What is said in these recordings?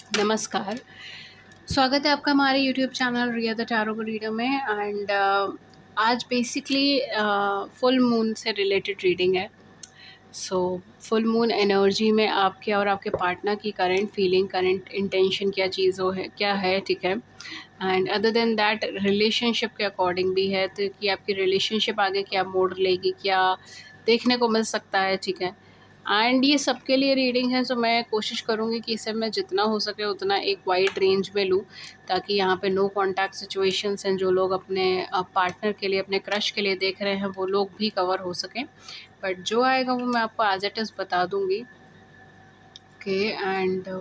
नमस्कार। स्वागत है आपका हमारे YouTube channel Riya the tarot reader में। एंड आज बेसिकली फुल मून से रिलेटेड रीडिंग है। सो फुल मून एनर्जी में आपके और आपके पार्टनर की करंट फीलिंग, करंट इंटेंशन क्या चीज़ों है, क्या है, ठीक है। And other than that relationship के अकॉर्डिंग भी है, तो कि आपकी रिलेशनशिप आगे क्या मोड़ लेगी, क्या देखने को मिल सकता है, ठीक है। एंड ये सबके लिए रीडिंग है, सो मैं कोशिश करूँगी कि इसे मैं जितना हो सके उतना एक वाइड रेंज में लूँ, ताकि यहाँ पे नो कॉन्टैक्ट सिचुएशंस हैं, जो लोग अपने पार्टनर के लिए, अपने क्रश के लिए देख रहे हैं, वो लोग भी कवर हो सकें। बट जो आएगा वो मैं आपको एज इट इज़ बता दूँगी। ओके। एंड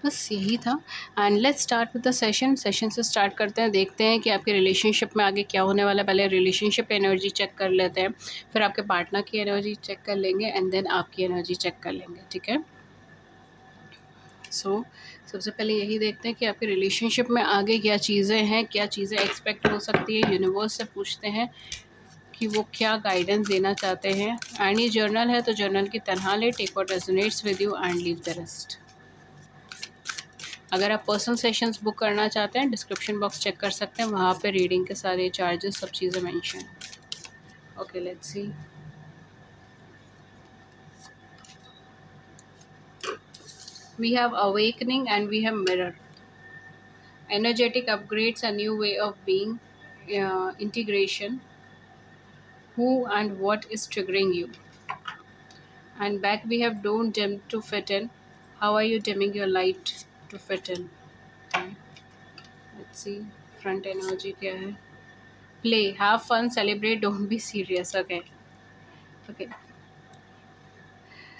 बस यही था। And let's start with the session से स्टार्ट करते हैं, देखते हैं कि आपके रिलेशनशिप में आगे क्या होने वाला है। पहले रिलेशनशिप एनर्जी चेक कर लेते हैं, फिर आपके पार्टनर की एनर्जी चेक कर लेंगे, एंड देन आपकी एनर्जी चेक कर लेंगे, ठीक है। सबसे पहले यही देखते हैं कि आपके रिलेशनशिप में आगे क्या चीज़ें हैं, क्या चीज़ें एक्सपेक्ट हो सकती है। यूनिवर्स से पूछते हैं कि वो क्या गाइडेंस देना चाहते हैं। एंड ये जर्नल है, तो जर्नल की तरह ले, take what resonates with you and leave the rest. अगर आप पर्सनल सेशंस बुक करना चाहते हैं, डिस्क्रिप्शन बॉक्स चेक कर सकते हैं, वहाँ पे रीडिंग के सारे चार्जेस, सब चीज़ें मेंशन है। Okay, let's see. We have awakening and we have mirror. Energetic upgrades, a new way of being, integration, who and what is triggering you. And back we have don't dim to fit in. How are you dimming your light to fit in? Okay. Let's see. Front energy क्या है? Play, have fun, celebrate, don't be serious. Okay. Okay.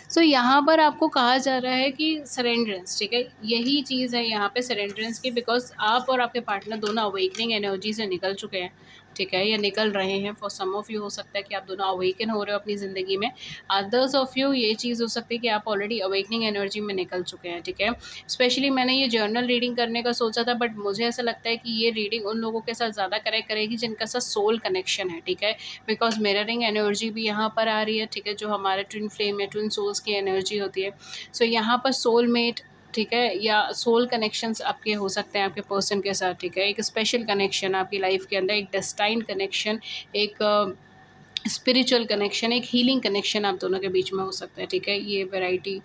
सो यहाँ पर आपको कहा जा रहा है कि सरेंडरेंस, ठीक है, यही चीज़ है यहाँ पे सरेंडरेंस की। बिकॉज आप और आपके पार्टनर दोनों अवेकनिंग एनर्जी से निकल चुके हैं, ठीक है, या निकल रहे हैं। फॉर सम ऑफ यू हो सकता है कि आप दोनों अवेकन हो रहे हो अपनी ज़िंदगी में। अदर्स ऑफ यू ये चीज़ हो सकती है कि आप ऑलरेडी अवेकनिंग एनर्जी में निकल चुके हैं, ठीक है। स्पेशली मैंने ये जर्नल रीडिंग करने का सोचा था, बट मुझे ऐसा लगता है कि ये रीडिंग उन लोगों के साथ ज़्यादा कनेक्ट करेगी जिनका साथ सोल कनेक्शन है, ठीक है। बिकॉज मिररिंग एनर्जी भी यहाँ पर आ रही है, ठीक है, जो हमारे ट्विन फ्लेम या ट्विन सोल्स की एनर्जी होती है। सो यहाँ पर सोलमेट, ठीक है, या सोल कनेक्शंस आपके हो सकते हैं आपके पर्सन के साथ, ठीक है। एक स्पेशल कनेक्शन आपकी लाइफ के अंदर, एक डेस्टाइन्ड कनेक्शन, एक स्पिरिचुअल कनेक्शन, एक हीलिंग कनेक्शन आप दोनों के बीच में हो सकता है, ठीक है। ये वैरायटी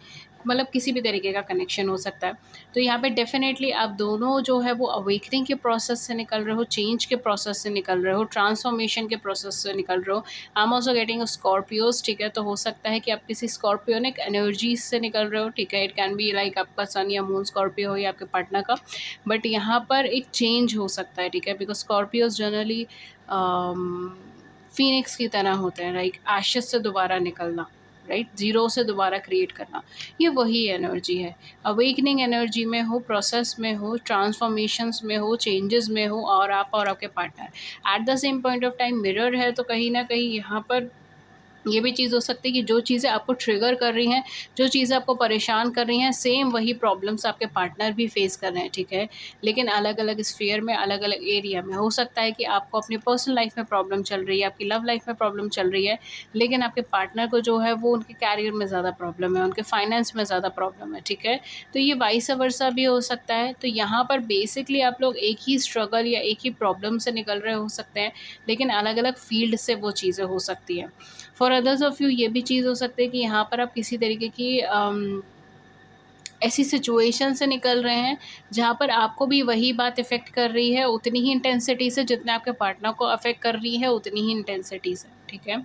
मतलब किसी भी तरीके का कनेक्शन हो सकता है। तो यहाँ पे डेफिनेटली आप दोनों जो है वो अवेकनिंग के प्रोसेस से निकल रहे हो, चेंज के प्रोसेस से निकल रहे हो, ट्रांसफॉर्मेशन के प्रोसेस से निकल रहे हो। I am also getting Scorpios, ठीक है। तो हो सकता है कि आप किसी स्कॉर्पियोनिक एनर्जीज से निकल रहे हो, ठीक है। इट कैन बी लाइक आपका सन या मून स्कॉर्पियो हो या आपके पार्टनर का। बट यहाँ पर एक चेंज हो सकता है, ठीक है, बिकॉज स्कॉर्पियोज जनरली फीनिक्स की तरह होते हैं, लाइक एशेस से दोबारा निकलना, राइट, जीरो से दोबारा क्रिएट करना। ये वही एनर्जी है। अवेकनिंग एनर्जी में हो, प्रोसेस में हो, ट्रांसफॉर्मेशंस में हो, चेंजेस में हो, और आप और आपके partner at the same point of time mirror है। तो कहीं ना कहीं यहाँ पर ये भी चीज़ हो सकती है कि जो चीज़ें आपको ट्रिगर कर रही हैं, जो चीज़ें आपको परेशान कर रही हैं, सेम वही प्रॉब्लम्स आपके पार्टनर भी फेस कर रहे हैं, ठीक है। लेकिन अलग अलग स्फीयर में, अलग अलग एरिया में। हो सकता है कि आपको अपनी पर्सनल लाइफ में प्रॉब्लम चल रही है, आपकी लव लाइफ में प्रॉब्लम चल रही है, लेकिन आपके पार्टनर को जो है वो उनके कैरियर में ज़्यादा प्रॉब्लम है, उनके फाइनेंस में ज़्यादा प्रॉब्लम है, ठीक है। तो ये वाइस वर्सा भी हो सकता है। तो यहाँ पर बेसिकली आप लोग एक ही स्ट्रगल या एक ही प्रॉब्लम से निकल रहे हो सकते हैं, लेकिन अलग अलग फील्ड से वो चीज़ें हो सकती हैं। फॉर अदर्स ऑफ यू ये भी चीज़ हो सकती है कि यहाँ पर आप किसी तरीके की ऐसी सिचुएशन से निकल रहे हैं जहाँ पर आपको भी वही बात इफ़ेक्ट कर रही है उतनी ही इंटेंसिटी से, जितना आपके पार्टनर को अफेक्ट कर रही है उतनी ही इंटेंसिटी से, ठीक है।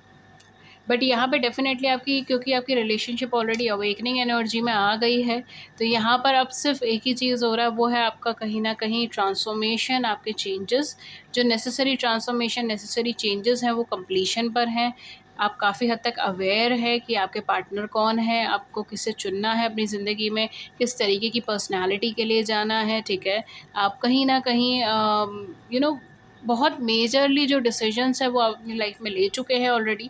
बट यहाँ पे डेफिनेटली आपकी, क्योंकि आपकी रिलेशनशिप ऑलरेडी अवेकनिंग एनर्जी में आ गई है, तो यहाँ पर अब सिर्फ एक ही चीज़ हो रहा है, वो है आपका कहीं ना कहीं ट्रांसफॉर्मेशन, आपके चेंजेस, जो नेसेसरी ट्रांसफॉर्मेशन, नेसेसरी चेंजेस हैं वो कंप्लीशन पर हैं। आप काफ़ी हद तक अवेयर है कि आपके पार्टनर कौन है, आपको किसे चुनना है अपनी ज़िंदगी में, किस तरीके की पर्सनैलिटी के लिए जाना है, ठीक है। आप कहीं ना कहीं बहुत मेजरली जो डिसीजंस है वो आप अपनी लाइफ में ले चुके हैं ऑलरेडी।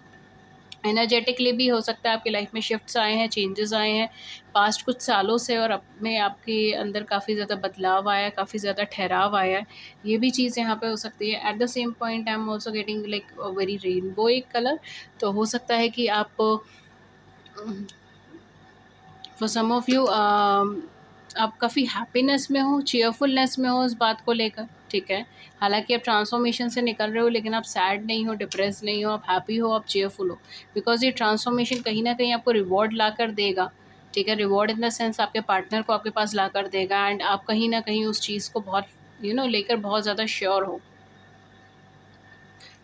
एनर्जेटिकली भी हो सकता है आपकी लाइफ में शिफ्ट्स आए हैं, चेंजेस आए हैं पास्ट कुछ सालों से, और अब में आपके अंदर काफ़ी ज़्यादा बदलाव आया है, काफ़ी ज़्यादा ठहराव आया है। ये भी चीज़ यहाँ पे हो सकती है। At the same point I am also getting like very rainbow एक कलर। तो हो सकता है कि आप फॉर सम ऑफ यू आप काफ़ी हैप्पीनेस में हो, चीयरफुलनेस में हो इस बात को लेकर, ठीक है। हालांकि आप ट्रांसफॉर्मेशन से निकल रहे हो, लेकिन आप सैड नहीं हो, डिप्रेस नहीं हो, आप हैप्पी हो, आप चीयरफुल हो, बिकॉज ये ट्रांसफॉर्मेशन कहीं ना कहीं आपको रिवॉर्ड ला कर देगा, ठीक है। रिवॉर्ड इन द सेंस आपके पार्टनर को आपके पास ला कर देगा, एंड आप कहीं ना कहीं उस चीज़ को बहुत लेकर बहुत ज़्यादा श्योर हो।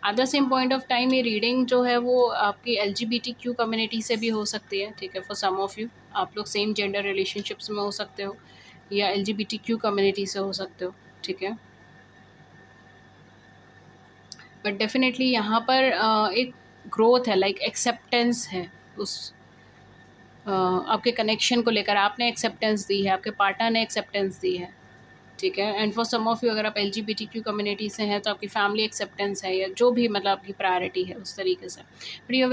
At the same point of time ये रीडिंग जो है वो आपकी LGBTQ कम्युनिटी से भी हो सकती है, ठीक है। फॉर सम ऑफ यू आप लोग सेम जेंडर रिलेशनशिप्स में हो सकते हो, या LGBTQ कम्युनिटी से हो सकते हो, ठीक है। बट डेफिनेटली यहाँ पर एक ग्रोथ है, लाइक एक्सेप्टेंस है उस आपके कनेक्शन को लेकर। आपने एक्सेप्टेंस दी है, आपके पार्टनर ने एक्सेप्टेंस दी है, ठीक है। And for some of you अगर आप LGBTQ कम्युनिटी से हैं तो आपकी फैमिली एक्सेप्टेंस है, या जो भी मतलब आपकी प्रायोरिटी है उस तरीके से। But you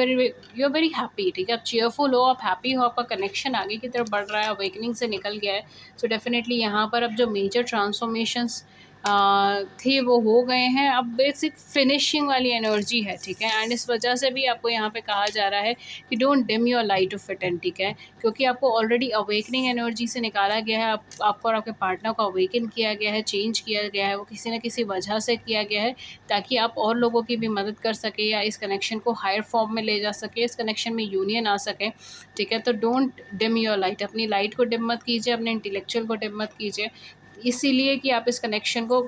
are very happy, ठीक है। आप चीयरफुल हो, आप हैप्पी हो, आपका कनेक्शन आगे की तरफ बढ़ रहा है, अवेकनिंग से निकल गया है। सो डेफिनेटली यहाँ पर अब जो मेजर ट्रांसफॉर्मेशंस थे वो हो गए हैं, अब बेसिक फिनिशिंग वाली एनर्जी है, ठीक है। एंड इस वजह से भी आपको यहाँ पे कहा जा रहा है कि don't dim your light of it, and ठीक है, क्योंकि आपको ऑलरेडी अवेकनिंग एनर्जी से निकाला गया है। आपको और आपके पार्टनर को अवेकन किया गया है, चेंज किया गया है, वो किसी न किसी वजह से किया गया है, ताकि आप और लोगों की भी मदद कर सके, या इस कनेक्शन को हायर फॉर्म में ले जा सके, इस कनेक्शन में यूनियन आ सके, ठीक है। तो डोंट डिम योर लाइट, अपनी लाइट को डिम मत कीजिए, अपने इंटेलेक्चुअल को डिम मत कीजिए, इसीलिए कि आप इस कनेक्शन को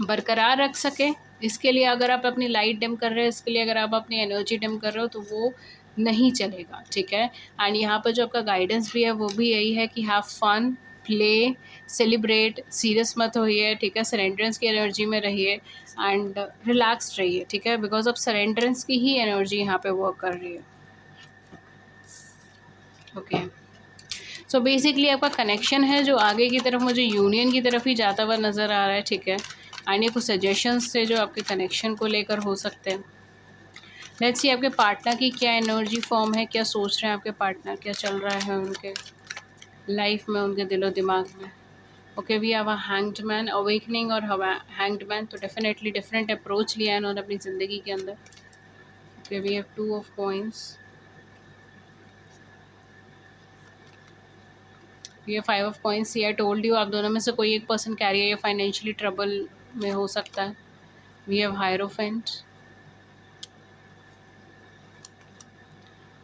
बरकरार रख सकें। इसके लिए अगर आप अपनी लाइट डिम कर रहे हैं, इसके लिए अगर आप अपनी एनर्जी डिम कर रहे हो, तो वो नहीं चलेगा, ठीक है। एंड यहाँ पर जो आपका गाइडेंस भी है वो भी यही है कि have fun, play, celebrate, serious मत होइए, ठीक है। सरेंडरेंस की एनर्जी में रहिए एंड रिलैक्स्ड रहिए, ठीक है, बिकॉज अब सरेंडरेंस की ही एनर्जी यहाँ पे वर्क कर रही है, ओके। सो बेसिकली आपका कनेक्शन है जो आगे की तरफ मुझे यूनियन की तरफ ही जाता हुआ नज़र आ रहा है, ठीक है। एंड ये कुछ सजेशंस थे जो आपके कनेक्शन को लेकर हो सकते हैं। लेट्स सी आपके पार्टनर की क्या एनर्जी फॉर्म है, क्या सोच रहे हैं आपके पार्टनर, क्या चल रहा है उनके लाइफ में, उनके दिलो दिमाग में। Okay, we have a hanged man, awakening और हैंग्ड मैन, तो डेफिनेटली डिफरेंट अप्रोच लिया है इन्होंने अपनी ज़िंदगी के अंदर। Okay, we have 2 of coins, ये 5 of coins. I told you आप दोनों में से कोई एक पर्सन कैरियर या फाइनेंशियली ट्रबल में हो सकता है। We have hierophant,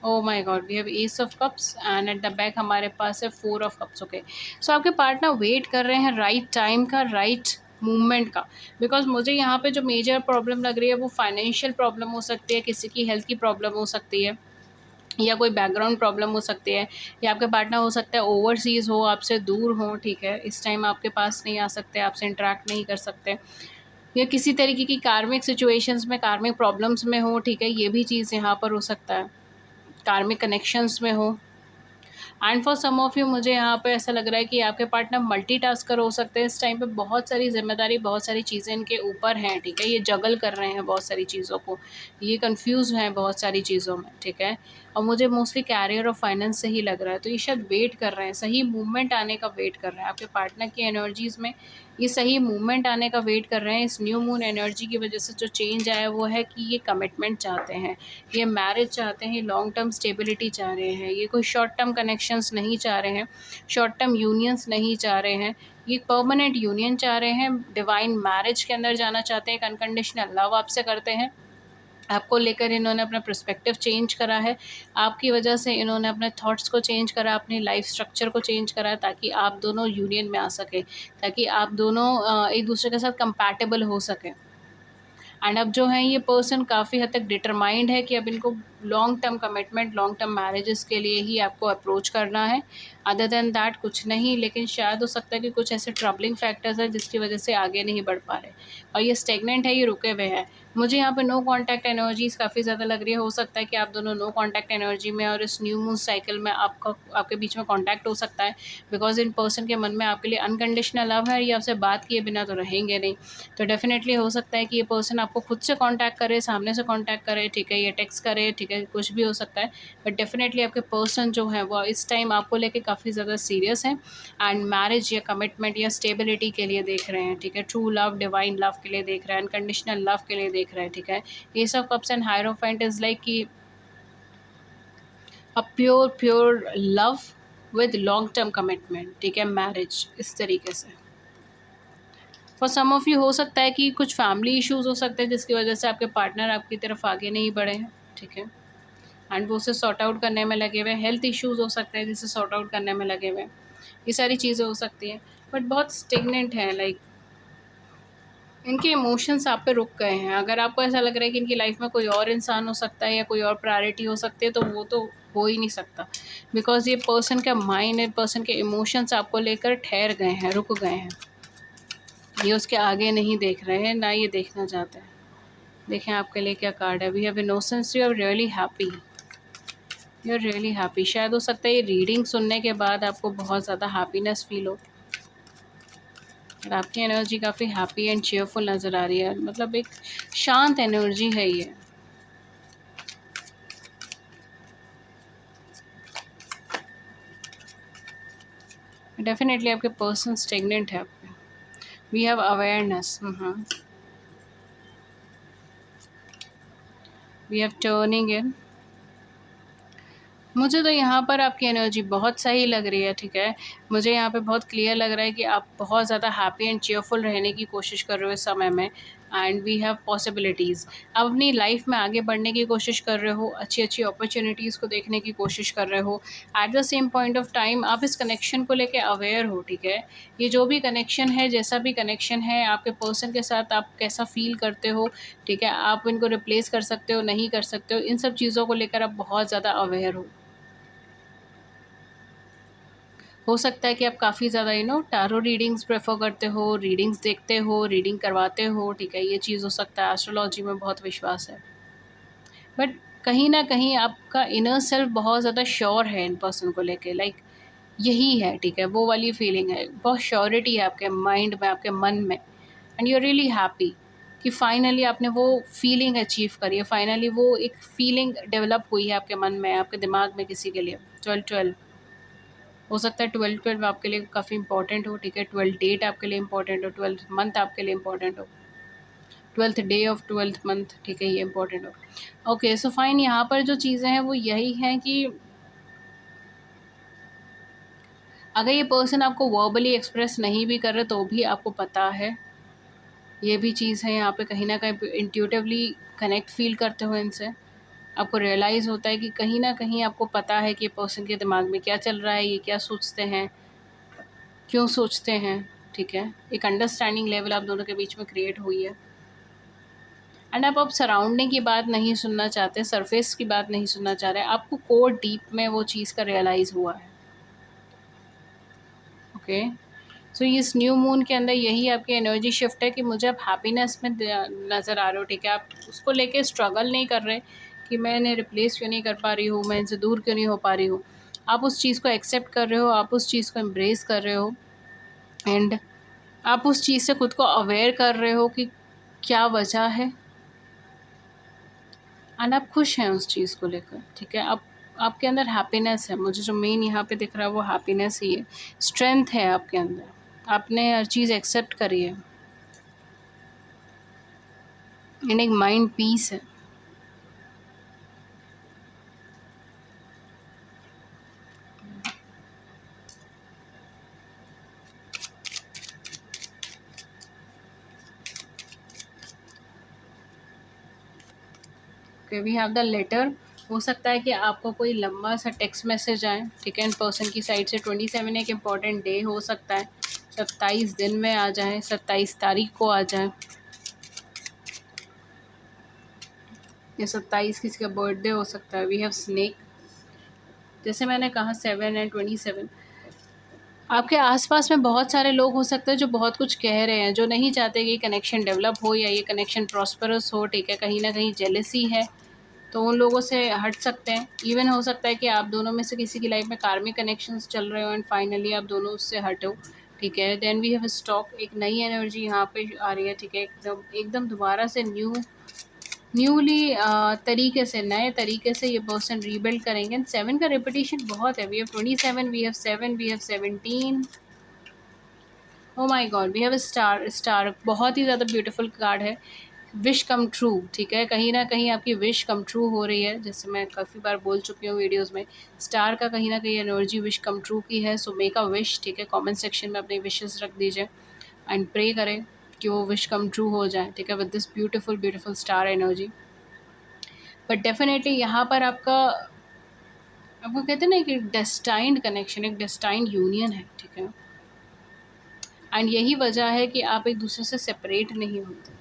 oh my god, we have ace of cups, and at the back हमारे पास है 4 ऑफ कप्स। ओके, सो आपके पार्टनर वेट कर रहे हैं राइट टाइम का, राइट मूवमेंट का, बिकॉज मुझे यहाँ पे जो मेजर प्रॉब्लम लग रही है वो फाइनेंशियल प्रॉब्लम हो सकती है, किसी की हेल्थ की प्रॉब्लम हो सकती है, या कोई बैकग्राउंड प्रॉब्लम हो सकती है, या आपके पार्टनर हो सकता है ओवरसीज़ हो, आपसे दूर हो, ठीक है, इस टाइम आपके पास नहीं आ सकते, आपसे इंटरेक्ट नहीं कर सकते, या किसी तरीके की कार्मिक सिचुएशंस में, कार्मिक प्रॉब्लम्स में हो, ठीक है, ये भी चीज़ यहाँ पर हो सकता है, कार्मिक कनेक्शंस में हो। And for some of you मुझे यहाँ पे ऐसा लग रहा है कि आपके पार्टनर मल्टीटास्कर हो सकते हैं इस टाइम पे, बहुत सारी जिम्मेदारी, बहुत सारी चीज़ें इनके ऊपर हैं, ठीक है, ये जगल कर रहे हैं बहुत सारी चीज़ों को, ये कंफ्यूज हैं बहुत सारी चीज़ों में, ठीक है। और मुझे मोस्टली कैरियर और फाइनेंस से ही लग रहा है, तो ये शायद वेट कर रहे हैं, सही मूवमेंट आने का वेट कर रहे हैं आपके पार्टनर की एनर्जीज़ में, ये सही मूवमेंट आने का वेट कर रहे हैं। इस न्यू मून एनर्जी की वजह से जो चेंज आया वो है कि ये कमिटमेंट चाहते हैं, ये मैरिज चाहते हैं, लॉन्ग टर्म स्टेबिलिटी चाह रहे हैं, ये कोई शॉर्ट टर्म कनेक्शंस नहीं चाह रहे हैं, शॉर्ट टर्म यूनियंस नहीं चाह रहे हैं, ये परमानेंट यूनियन चाह रहे हैं, डिवाइन मैरिज के अंदर जाना चाहते हैं, एक अनकंडीशनल लव आपसे करते हैं। आपको लेकर इन्होंने अपना पर्सपेक्टिव चेंज करा है, आपकी वजह से इन्होंने अपने थॉट्स को चेंज करा, अपनी लाइफ स्ट्रक्चर को चेंज करा, ताकि आप दोनों यूनियन में आ सके, ताकि आप दोनों एक दूसरे के साथ कंपैटिबल हो सके। एंड अब जो है ये पर्सन काफ़ी हद तक डिटरमाइंड है कि अब इनको long term commitment, long term marriages के लिए ही आपको अप्रोच करना है, अदर देन दैट कुछ नहीं। लेकिन शायद हो सकता है कि कुछ ऐसे ट्रबलिंग फैक्टर्स हैं जिसकी वजह से आगे नहीं बढ़ पा रहे, और ये स्टेगनेंट है, ये रुके हुए हैं। मुझे यहाँ पे नो कॉन्टैक्ट एनर्जीज काफ़ी ज़्यादा लग रही है, हो सकता है कि आप दोनों नो कॉन्टैक्ट एनर्जी में, और इस न्यू मून साइकिल में आपके बीच में कॉन्टैक्ट हो सकता है, बिकॉज इन पर्सन के मन में आपके लिए अनकंडीशनल लव है, ये आपसे बात किए बिना तो रहेंगे नहीं। तो डेफिनेटली हो सकता है कि ये पर्सन आपको खुद से कांटेक्ट करे, सामने से कांटेक्ट करे, ठीक है, ये टेक्स्ट करे, ठीक है, कुछ भी हो सकता है। बट डेफिनेटली आपके पर्सन जो है वो इस टाइम आपको लेके काफ़ी ज़्यादा सीरियस है, एंड मैरिज या कमिटमेंट या स्टेबिलिटी के लिए देख रहे हैं, ठीक है, ट्रू लव, डिवाइन लव के लिए देख रहे हैं, अनकंडीशनल लव के लिए देख रहे हैं, ठीक है। ये सब cups and hierophant is like कि a pure pure love, with long term commitment, ठीक है, मैरिज, इस तरीके से। फॉर सम ऑफ यू हो सकता है कि कुछ फैमिली इश्यूज हो सकते हैं जिसकी वजह से आपके पार्टनर आपकी तरफ आगे नहीं बढ़े हैं, ठीक है, एंड वो उसे सॉर्ट आउट करने में लगे हुए हैं। हेल्थ इश्यूज हो सकते हैं जिसे सॉर्ट आउट करने में लगे हुए हैं। ये सारी चीज़ें हो सकती हैं, बट बहुत स्टेगनेंट है, लाइक इनके इमोशंस आप पे रुक गए हैं। अगर आपको ऐसा लग रहा है कि इनकी लाइफ में कोई और इंसान हो सकता है या कोई और प्रायोरिटी हो सकती है, तो वो तो हो ही नहीं सकता, बिकॉज ये पर्सन का माइंड एंड पर्सन के इमोशंस आपको लेकर ठहर गए हैं, रुक गए हैं। ये उसके आगे नहीं देख रहे हैं, ना ये देखना चाहते हैं। देखें आपके लिए क्या कार्ड है। We have innocence, you are really happy, you are really happy. शायद हो सकता है ये रीडिंग सुनने के बाद आपको बहुत ज़्यादा हैप्पीनेस फील हो, और आपकी एनर्जी काफ़ी हैप्पी एंड चेयरफुल नज़र आ रही है, मतलब एक शांत एनर्जी है ये। डेफिनेटली आपके पर्सन स्टेगनेंट है आपके। We have awareness, we have turning in. मुझे तो यहाँ पर आपकी एनर्जी बहुत सही लग रही है, ठीक है। मुझे यहाँ पे बहुत क्लियर लग रहा है कि आप बहुत ज़्यादा हैप्पी एंड चीयरफुल रहने की कोशिश कर रहे हो इस समय में, एंड वी हैव पॉसिबिलिटीज़। आप अपनी लाइफ में आगे बढ़ने की कोशिश कर रहे हो, अच्छी अच्छी अपॉर्चुनिटीज़ को देखने की कोशिश कर रहे हो। At the same point of time आप इस कनेक्शन को लेके अवेयर हो, ठीक है। ये जो भी कनेक्शन है, जैसा भी कनेक्शन है, आपके पर्सन के साथ आप कैसा फ़ील करते हो, ठीक है। आप इनको रिप्लेस कर सकते हो, नहीं कर सकते हो, इन सब चीज़ों को लेकर आप बहुत ज़्यादा अवेयर हो सकता है कि आप काफ़ी ज़्यादा टैरो रीडिंग्स प्रेफर करते हो, रीडिंग्स देखते हो, रीडिंग करवाते हो, ठीक है, ये चीज़ हो सकता है। एस्ट्रोलॉजी में बहुत विश्वास है, बट कहीं ना कहीं आपका इनर सेल्फ बहुत ज़्यादा श्योर है इन पर्सन को लेके, लाइक यही है, ठीक है, वो वाली फीलिंग है, बहुत श्योरिटी है आपके माइंड में, आपके मन में, and you are really happy कि फाइनली आपने वो फीलिंग अचीव करी है, फाइनली वो एक फीलिंग डेवलप हुई है आपके मन में, आपके दिमाग में किसी के लिए। 12-12 हो सकता है, 12-12 आपके लिए काफ़ी इंपॉर्टेंट हो, ठीक है, 12 डेट आपके लिए इंपॉर्टेंट हो, 12th मंथ आपके लिए इंपॉर्टेंट हो, 12th day of 12th month, ठीक है, ये इंपॉर्टेंट हो। ओके, सो फाइन, यहाँ पर जो चीज़ें हैं वो यही हैं कि अगर ये पर्सन आपको वर्बली एक्सप्रेस नहीं भी कर रहे तो भी आपको पता है, ये भी चीज़ है यहाँ पे, कहीं ना कहीं इंट्यूटिवली कनेक्ट फील करते हो इनसे, आपको रियलाइज़ होता है कि कहीं ना कहीं आपको पता है कि ये पर्सन के दिमाग में क्या चल रहा है, ये क्या सोचते हैं, क्यों सोचते हैं, ठीक है। एक अंडरस्टैंडिंग लेवल आप दोनों के बीच में क्रिएट हुई है, एंड आप अब सराउंडिंग की बात नहीं सुनना चाहते, सरफेस की बात नहीं सुनना चाह रहे, आपको कोर डीप में वो चीज़ का रियलाइज़ हुआ है। ओके, सो इस न्यू मून के अंदर यही आपकी एनर्जी शिफ्ट है कि मुझे आप हैप्पीनेस में नज़र आ रहे हो, ठीक है। आप उसको लेके स्ट्रगल नहीं कर रहे कि मैं इन्हें रिप्लेस क्यों नहीं कर पा रही हूँ, मैं इनसे दूर क्यों नहीं हो पा रही हूँ। आप उस चीज़ को एक्सेप्ट कर रहे हो, आप उस चीज़ को एम्ब्रेस कर रहे हो, एंड आप उस चीज़ से खुद को अवेयर कर रहे हो कि क्या वजह है, एंड आप खुश हैं उस चीज़ को लेकर, ठीक है। आप आपके अंदर हैप्पीनेस है, मुझे जो मेन यहाँ पे दिख रहा है वो हैप्पीनेस ही है, स्ट्रेंथ है आपके अंदर, आपने हर चीज़ एक्सेप्ट करी है, एंड एक माइंड पीस है। Okay, we have the letter. हो सकता है कि आपको कोई लंबा सा टेक्स्ट मैसेज आए, ठीक है, इन पर्सन की साइड से। 27 एक इम्पॉर्टेंट डे हो सकता है, 27 दिन में आ जाए, 27 तारीख को आ जाए, या 27 किसी का बर्थडे हो सकता है। वी हैव स्नेक, जैसे मैंने कहा 7 एंड 27। आपके आसपास में बहुत सारे लोग हो सकते हैं जो बहुत कुछ कह रहे हैं, जो नहीं चाहते कि ये कनेक्शन डेवलप हो या ये कनेक्शन प्रॉस्परस हो, ठीक है, कहीं ना कहीं जेलसी है, तो उन लोगों से हट सकते हैं। इवन हो सकता है कि आप दोनों में से किसी की लाइफ में कार्मिक कनेक्शंस चल रहे हो, एंड फाइनली आप दोनों उससे हटो, ठीक है। देन वी हैव स्टॉक, एक नई एनर्जी यहाँ पे आ रही है, ठीक है, एकदम एकदम दोबारा से न्यूली तरीके से, नए तरीके से ये पर्सन रीबिल्ड करेंगे। 7 का रिपीटिशन बहुत है। We have 27, we have 7, we have 17। Oh my god, we have star, star बहुत ही ज़्यादा ब्यूटीफुल कार्ड है। विश कम ट्रू, ठीक है, कहीं ना कहीं आपकी विश कम ट्रू हो रही है, जैसे मैं काफ़ी बार बोल चुकी हूँ वीडियोस में। स्टार का कहीं ना कहीं एनर्जी विश कम ट्रू की है, सो मेक अ विश, ठीक है, कमेंट सेक्शन में अपनी विशेस रख दीजिए एंड प्रे करें कि वो विश कम ट्रू हो जाए, ठीक है, with this beautiful beautiful star energy. But definitely यहाँ पर आपका, आपको कहते हैं ना कि डेस्टाइंड कनेक्शन, एक डेस्टाइंड यूनियन है, ठीक है, एंड यही वजह है कि आप एक दूसरे से सेपरेट नहीं होते।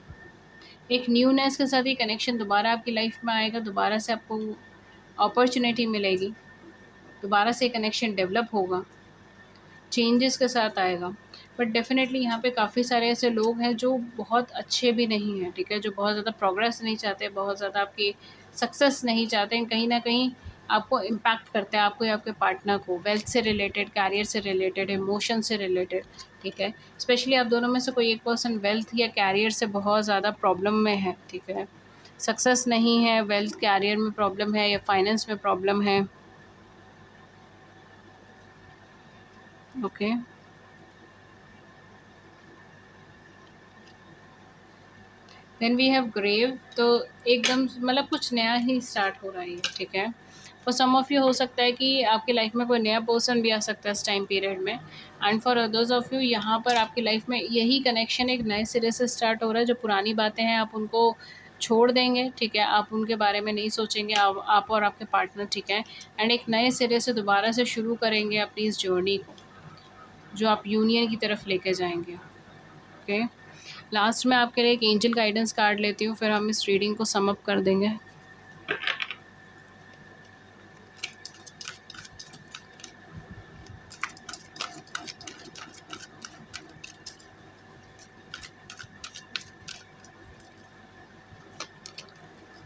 एक न्यूनेस के साथ ये कनेक्शन दोबारा आपकी लाइफ में आएगा, दोबारा से आपको अपॉर्चुनिटी मिलेगी, दोबारा से कनेक्शन डेवलप होगा, चेंजेस के साथ आएगा। बट डेफिनेटली यहाँ पे काफ़ी सारे ऐसे लोग हैं जो बहुत अच्छे भी नहीं हैं, ठीक है, जो बहुत ज़्यादा प्रोग्रेस नहीं चाहते, बहुत ज़्यादा आपकी सक्सेस नहीं चाहते हैं, कहीं ना कहीं आपको इम्पैक्ट करते हैं, आपको या आपके पार्टनर को, वेल्थ से रिलेटेड, कैरियर से रिलेटेड, इमोशन से रिलेटेड, ठीक है। स्पेशली आप दोनों में से कोई एक पर्सन वेल्थ या कैरियर से बहुत ज़्यादा प्रॉब्लम में है, ठीक है, सक्सेस नहीं है, वेल्थ कैरियर में प्रॉब्लम है या फाइनेंस में प्रॉब्लम है, okay. Then we have grave, तो एकदम मतलब कुछ नया ही स्टार्ट हो रहा है, ठीक है। फॉर सम ऑफ यू हो सकता है कि आपकी लाइफ में कोई नया पर्सन भी आ सकता है इस टाइम पीरियड में, and for others of you यहाँ पर आपकी लाइफ में यही कनेक्शन एक नए सिरे से स्टार्ट हो रहा है। जो पुरानी बातें हैं आप उनको छोड़ देंगे, ठीक है, आप उनके बारे में नहीं सोचेंगे, आप और आपके पार्टनर, ठीक है, एंड एक नए सिरे से दोबारा से शुरू करेंगे अपनी इस जर्नी को, जो आप यूनियन की तरफ लेके जाएंगे, ओके। लास्ट में आपके लिए एक एंजल गाइडेंस कार्ड लेती हूँ, फिर हम इस रीडिंग को सम अप कर देंगे।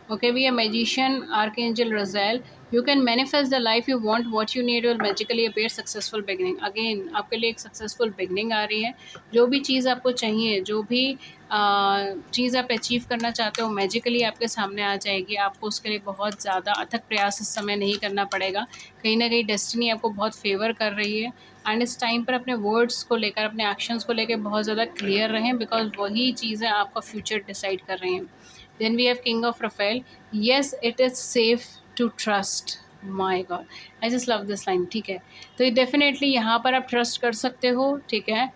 Okay, we are magician, archangel Raziel. You can manifest the life you want. What you need will magically appear. Successful beginning. Again, आपके लिए एक सक्सेसफुल बिगनिंग आ रही है। जो भी चीज़ आपको चाहिए, जो भी चीज़ आप अचीव करना चाहते हो, मैजिकली आपके सामने आ जाएगी। आपको उसके लिए बहुत ज़्यादा अथक प्रयास इस समय नहीं करना पड़ेगा। कहीं ना कहीं डेस्टिनी आपको बहुत फेवर कर रही है, एंड इस टाइम पर अपने वर्ड्स को लेकर, अपने एक्शंस को लेकर बहुत ज़्यादा क्लियर रहें, बिकॉज वही चीज़ें आपका फ्यूचर डिसाइड कर रही हैं। Then we have King of Raphael. Yes, it is safe to trust. My God, I just love this line. ठीक है, तो डेफिनेटली यहाँ पर आप ट्रस्ट कर सकते हो, ठीक है।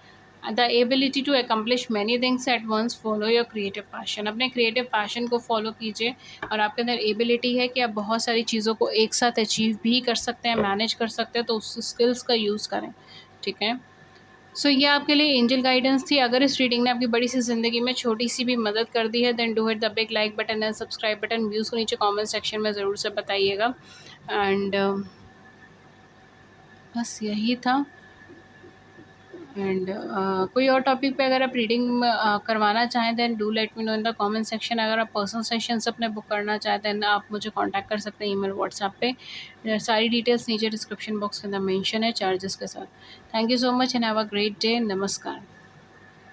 The ability to accomplish many things at once, follow your creative passion. अपने क्रिएटिव पैशन को फॉलो कीजिए, और आपके अंदर एबिलिटी है कि आप बहुत सारी चीज़ों को एक साथ अचीव भी कर सकते हैं, मैनेज कर सकते हैं, तो उस स्किल्स का यूज़ करें, ठीक है। सो ये आपके लिए एंजल गाइडेंस थी। अगर इस रीडिंग ने आपकी बड़ी सी ज़िंदगी में छोटी सी भी मदद कर दी है, then do hit the big like button and subscribe button. Views को नीचे कमेंट सेक्शन में ज़रूर से बताइएगा, एंड बस यही था। एंड कोई और टॉपिक पे अगर आप रीडिंग करवाना चाहें, then do let me know in the comment section. अगर आप पर्सनल सेशंस अपने बुक करना चाहते हैं, आप मुझे कांटेक्ट कर सकते हैं ईमेल, व्हाट्सएप पे। सारी डिटेल्स नीचे डिस्क्रिप्शन बॉक्स के अंदर मेंशन है, चार्जेस के साथ। Thank you so much and have a great day. नमस्कार।